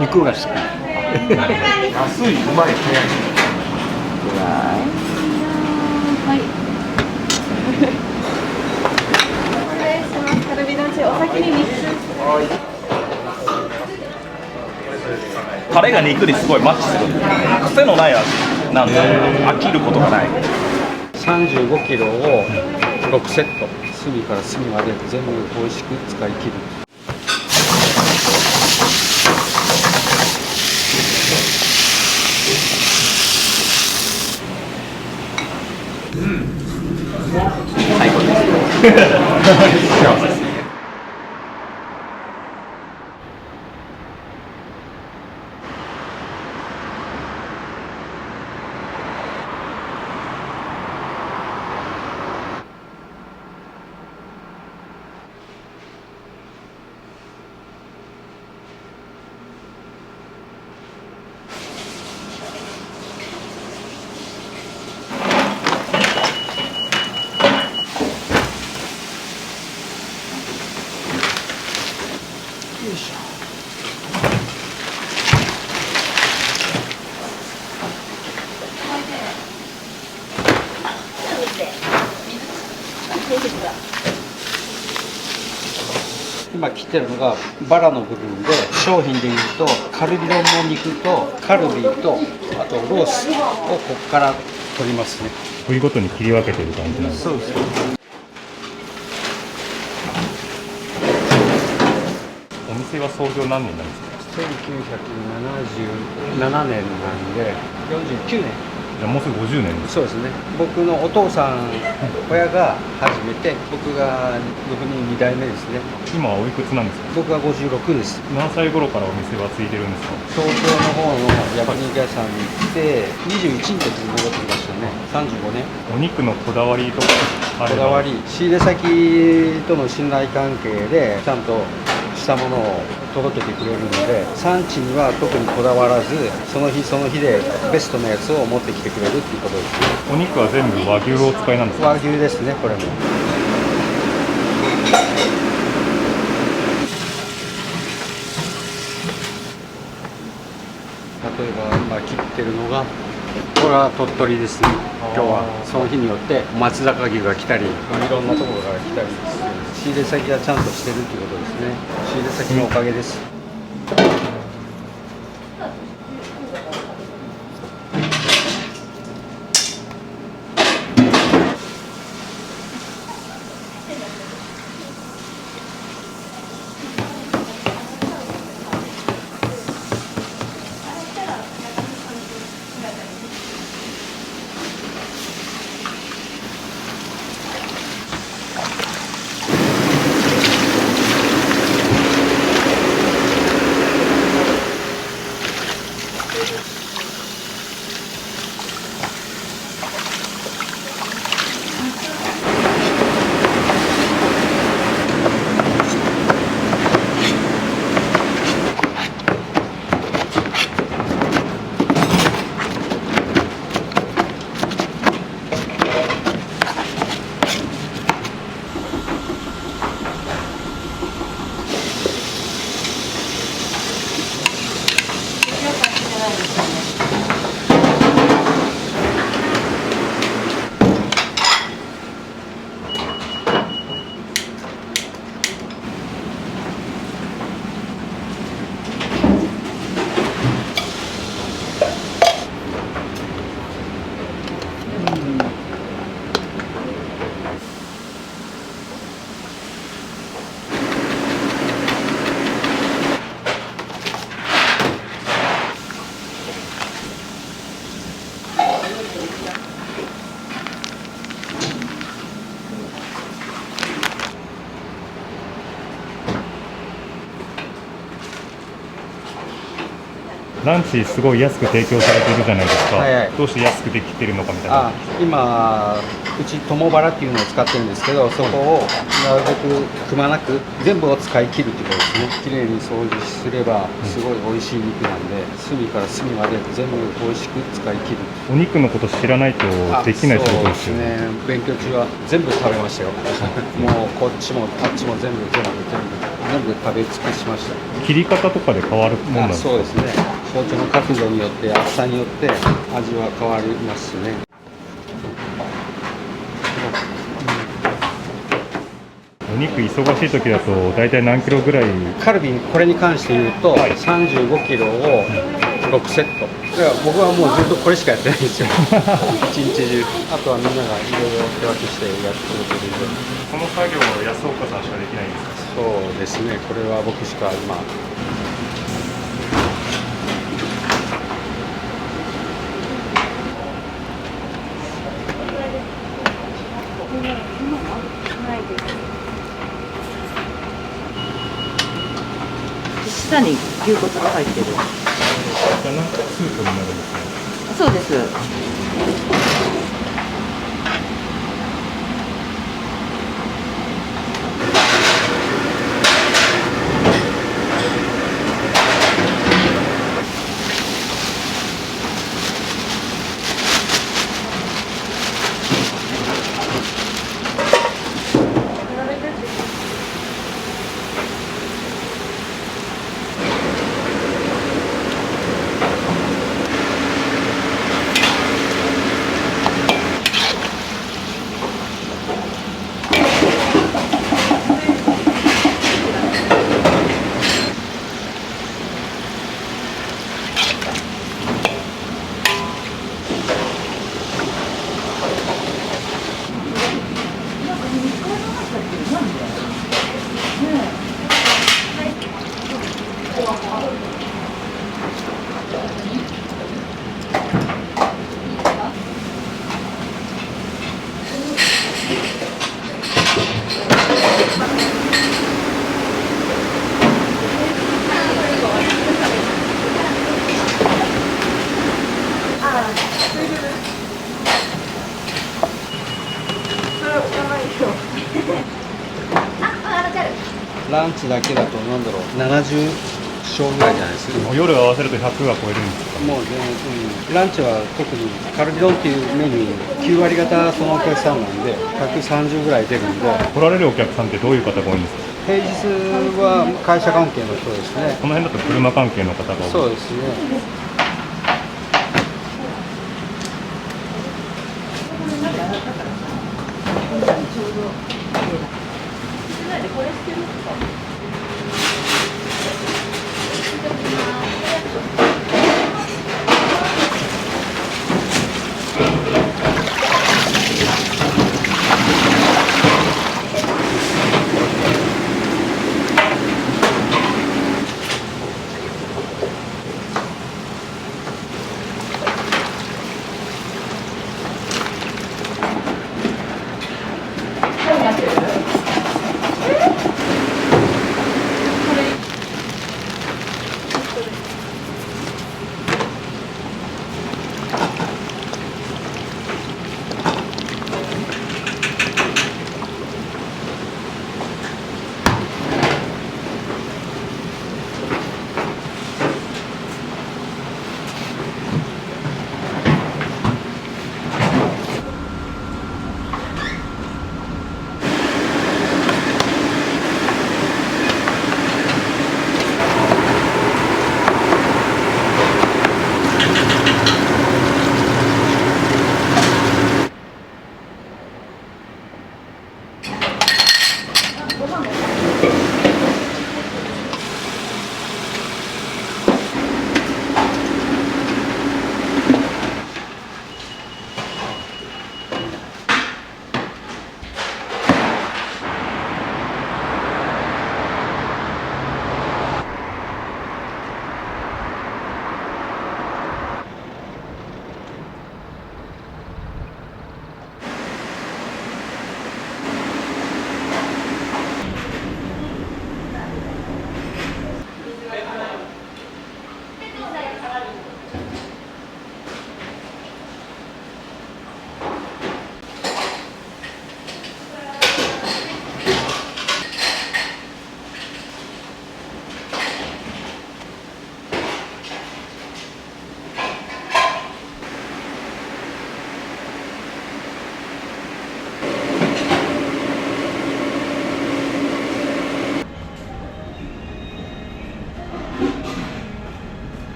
肉が好き。安い、うまい、早い。はい。失礼します。カルビ丼中お先に3つ。タレが肉にすごいマッチする。癖のない味なんで飽きることがない。35キロを6セット、隅から隅まで全部美味しく使い切る。最高です。幸せですね。今切ってるのがバラの部分で、商品でいうとカルビ丼の肉とカルビとあとロースをここから取りますね。部位ごとに切り分けてる感じなんですか？そうです。お店は創業何年なんですか1977年なんで49年。じゃあもうすぐ50年です。そうですね。僕のお父さん、親が始めて、僕が6人2代目ですね。今はおいくつなんですか？僕は56です。何歳頃からお店は継いでるんですか？東京の方の焼肉屋さんに行って21の時に戻ってきましたね。35年。お肉のこだわりとかあれば。こだわり、仕入れ先との信頼関係でちゃんとしたものを届けてくれるので、産地には特にこだわらず、その日その日でベストなやつを持ってきてくれるっていうことですね。お肉は全部和牛をお使いなんですか？和牛ですね、これも。例えば今切ってるのが、これは鳥取ですね。今日はその日によって松坂牛が来たり、いろんなところから来たりして、仕入れ先がちゃんとしてるっていうことですね。仕入れ先のおかげです。ランチすごい安く提供されてるじゃないですか、はいはいどうして安くできてるのかみたいな。今うち共腹っていうのを使ってるんですけど、そこをなるべくくまなく全部を使い切るっていうことですね。きれいに掃除すればすごい美味しい肉なんで、隅から隅まで全部美味しく使い切る。お肉のこと知らないとできない仕事ですよね。そうですね。勉強中は全部食べましたよ。もうこっちもあっちも全部食べ尽くしました。切り方とかで変わるもんなんですか？そうですね。包丁の角度によって厚さによって味は変わりますね。お肉忙しい時だと大体何キロぐらい？カルビこれに関して言うと、はい35キロを6セット。だから僕はもうずっとこれしかやってないんですよ。一日中。あとはみんながいろいろ手分けしてやってくれてるんで。この作業は安岡さんしかできないんですか？そうですね。これは僕しか今。下に牛骨が入ってる。じゃあなんかスープになるんですね。そうです。ランチだけだとなんだろう、70勝ぐらいじゃないですか。もう夜合わせると100が超えるんですか？もう全然、ランチは特にカルビ丼っていうメニュー9割方そのお客さんなんで130ぐらい出るんで、来られるお客さんってどういう方が多いんですか？平日は会社関係の人ですね。この辺だと車関係の方が多い。そうですね。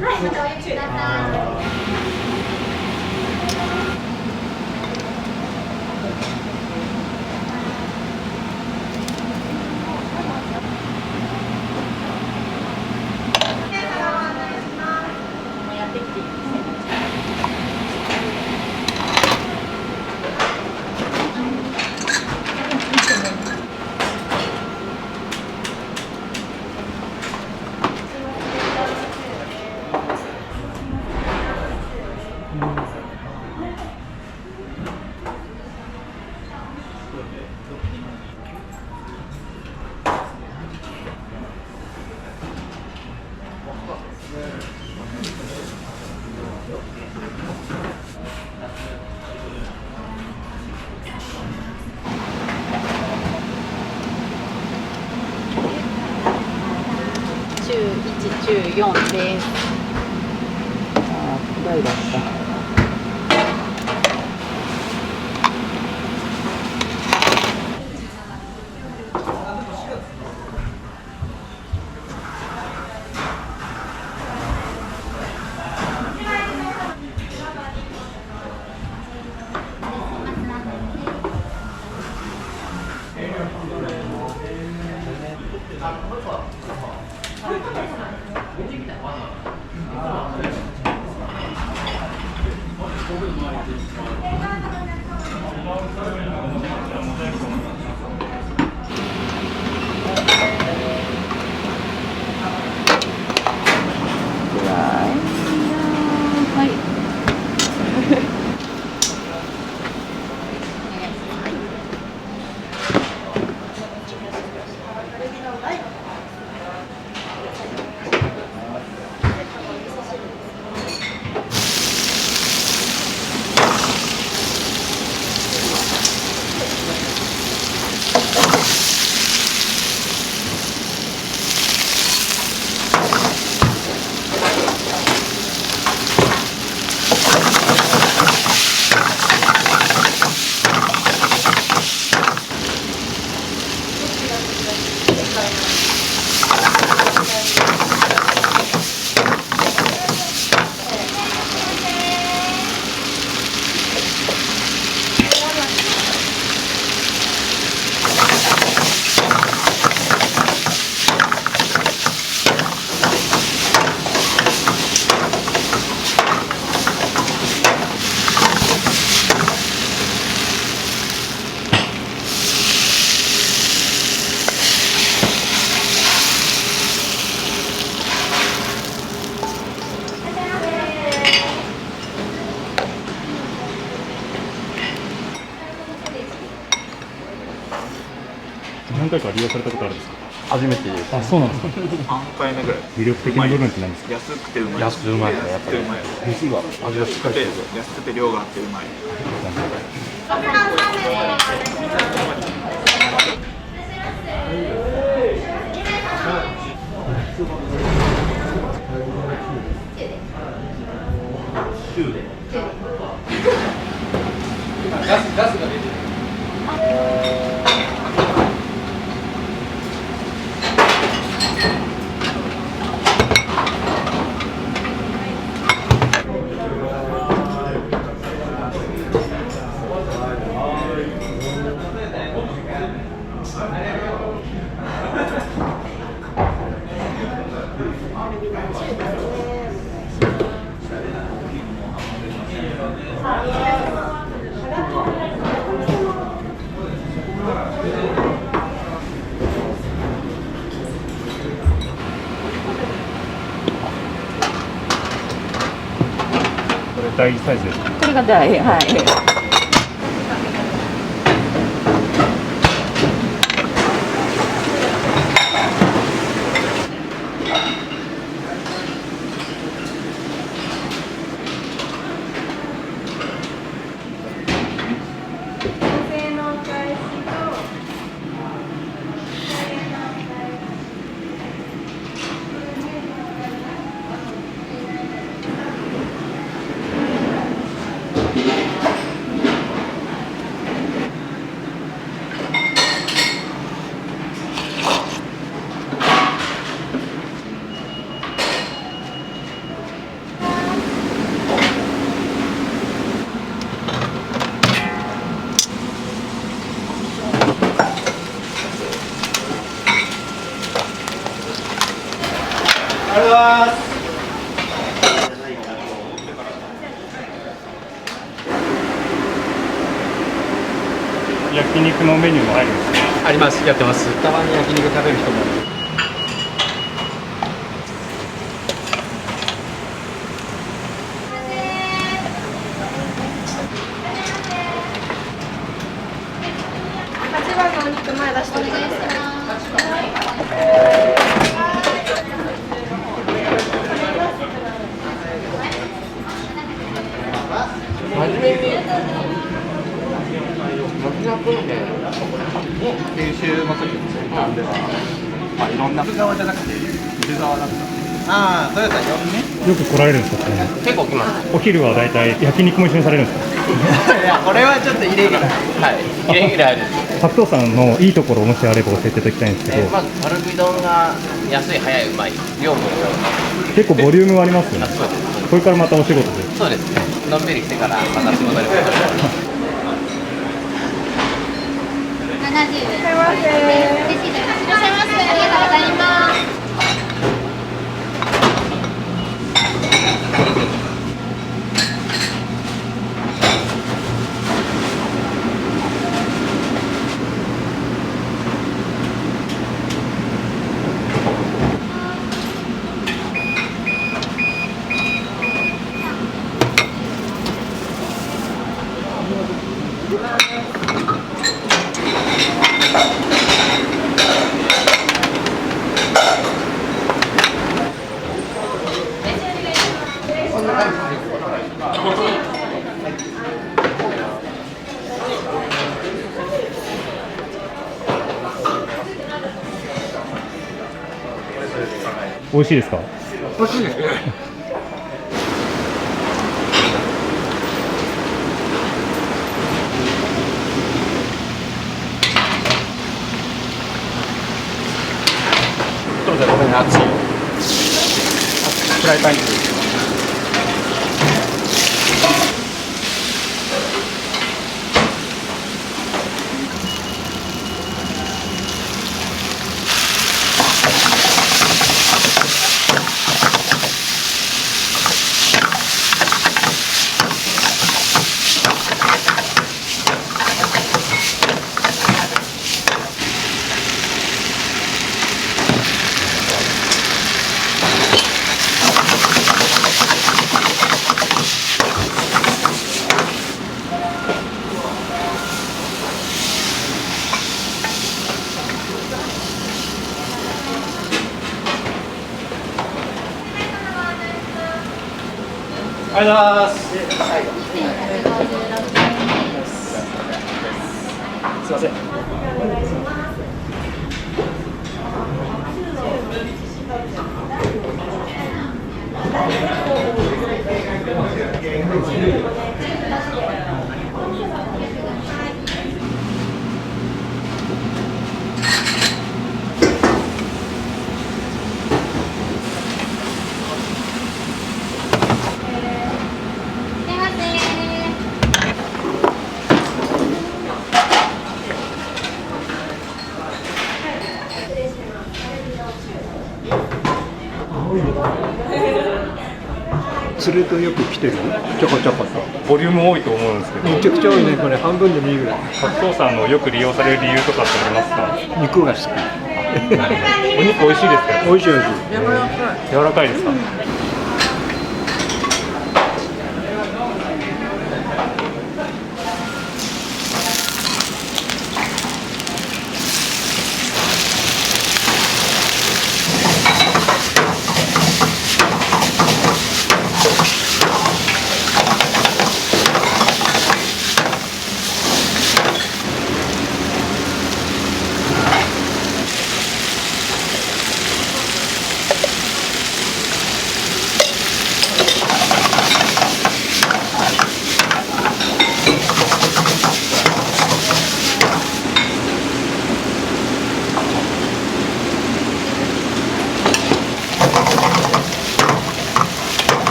またお呼びください。中1、中4です。ああ、くらいだった。何回か利用されたことあるんですか？初めてです。あ、そうなんですか。3回目ぐらい。魅力的な部分って何ですか？安くてうまい。安くてうまいからやっぱり安くてうまい。肉が味がしっかりしてる。安くて量があってうまい。ガスが出てる。これ大サイズですか？これが大、はい。焼肉のメニューもあるんですね。あります、やってます。たまに焼肉食べる人も。8番のお肉前出してお願いします。九州の時の先端では、まあ、いろんな側じゃなくて伊豆側だった。ああ、トヨタ4ね。よく来られるんですかね。結構来ます。お昼はだいたい焼肉も一緒にされるんですか。いや、これはちょっとイレギュラー。はい、イレギュラーです。白桃さんのいいところをもしあれば教えていただきたいんですけど、まずカルビ丼が安い、早い、うまい。量も結構ボリュームありますよね。そうです。これからまたお仕事で。そうですね。のんびりしてからまた仕事に戻ります。いらっしゃいませ。いらっしゃいませ。ありがとうございます。美味しいですか。美味しいですね。どうぞ、ごめんね、熱いよ。フライパンに。ありがとうございます。すいません。釣れとよく来てるちょこちょことボリューム多いと思うんですけど、めちゃくちゃ多いね。これ半分でもいいぐらい。白桃さんのよく利用される理由とかってありますか。肉が好き。お肉美味しいですか。美味しい美味しい。柔らかいですか。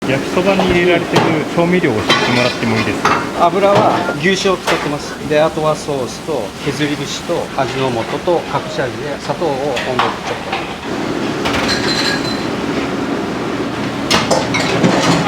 焼きそばに入れられてる調味料を知ってもらってもいいですか。油は牛脂を使ってます。で、あとはソースと削り節と味の素と隠し味で砂糖を温度でちょっと。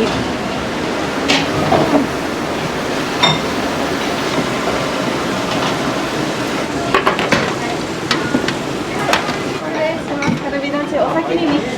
カルビ丼中お先に3つ。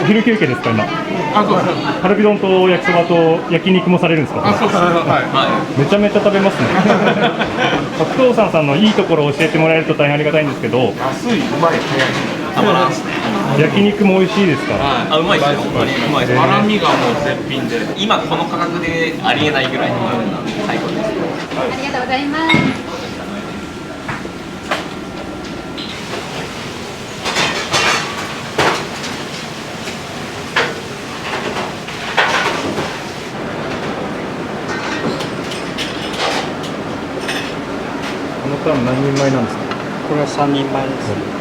お昼休憩ですか今。あ、そうです。カルビ丼と焼きそばと焼肉もされるんですか。あ、そうです。はめちゃめちゃ食べますね。白桃さんのいいところを教えてもらえると大変ありがたいんですけど。い。安い、うまい、早い。たまらんですね。焼肉も美味しいですか。あ、うまいですよ。本当にうまいです。ハラミがもう絶品で。今この価格でありえないぐらいの最高です。ありがとうございます。このパン何人前なんですか。これは3人前ですね。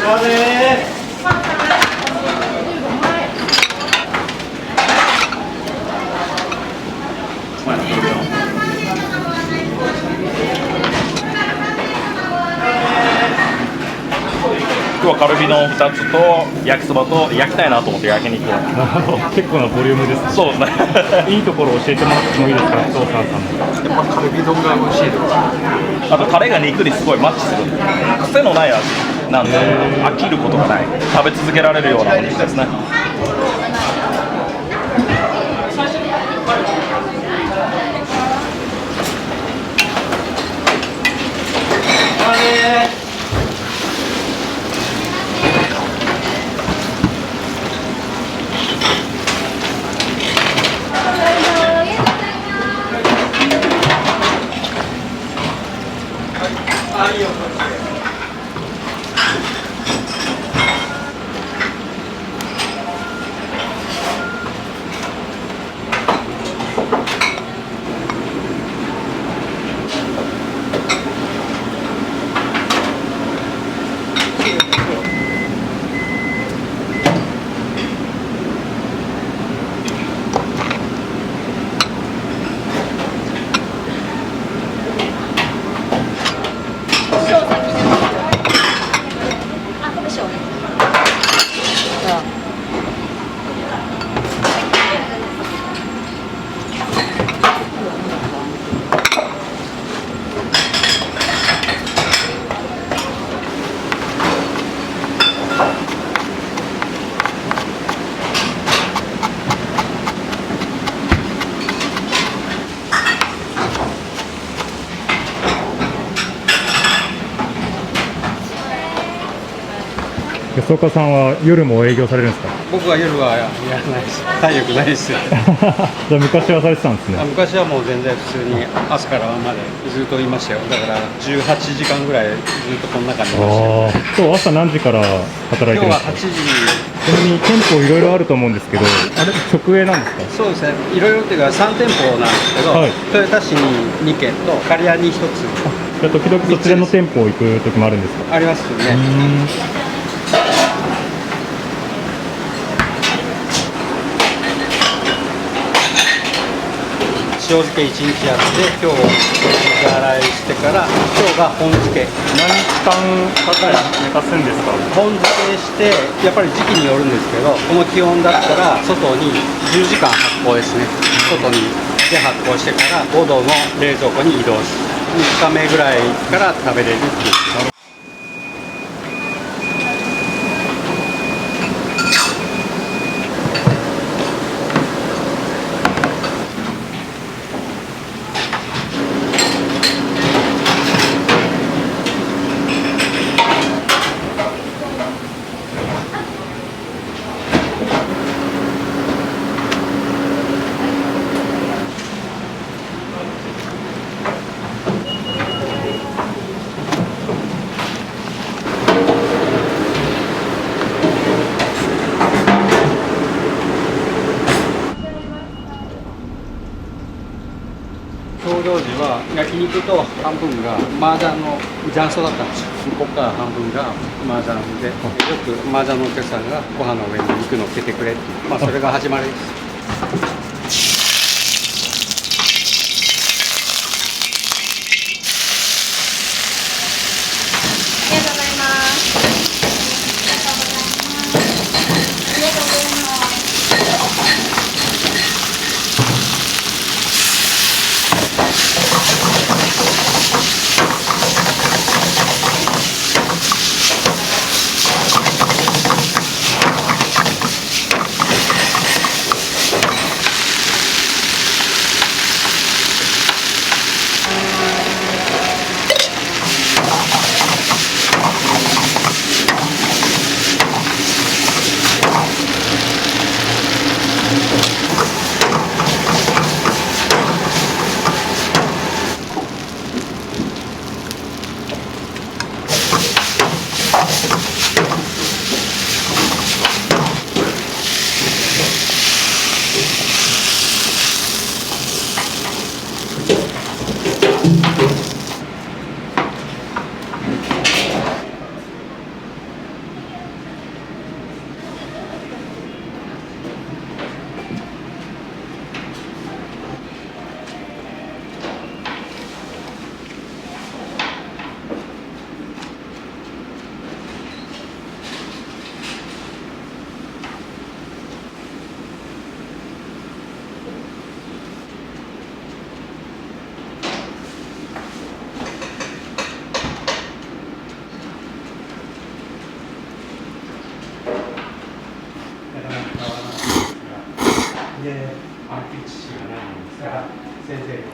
今日はカルビ丼2つと焼きそばと焼きたいなと思って焼肉を。結構なボリュームですね。そうですね。いいところを教えてもらってもいいですか、不動産さんの。やっぱカルビ丼が美味しいとか。あとタレが肉にすごいマッチする。癖のない味なんで飽きることがない。食べ続けられるようなお肉ですね。安岡さんは夜も営業されるんですか？僕は夜はやらないです。体力ないですよ。じゃあ昔はされてたんですね。昔はもう全然普通に朝から晩までずっといましたよ。だから18時間ぐらいずっとこの中にいましたよ。今日朝何時から働いて今日はるんですか？ 8時。ちなみに店舗いろいろあると思うんですけど、あれ直営なんですか？そうですね。いろいろっていうか3店舗なんですけど、はい豊田市に2軒と刈谷に1つじゃあ時々そちらの店舗行く時もあるんですか？ありますよね。塩漬け1日やって今日水洗いしてから今日が本漬け。何日間かかる寝かすんですか？本漬けしてやっぱり時期によるんですけど、この気温だったら外に10時間発酵ですね。外にで発酵してから5度の冷蔵庫に移動する。3日目ぐらいから食べれるっていう。創業時は焼肉と半分が麻雀の雀荘だったんですよ。ここから半分が麻雀で、よく麻雀のお客さんがご飯の上に肉乗っけてくれっていう、それが始まりです。ありがとうございます。ありがとうございます。ありがとうございます。で、父がないもんですから、先生に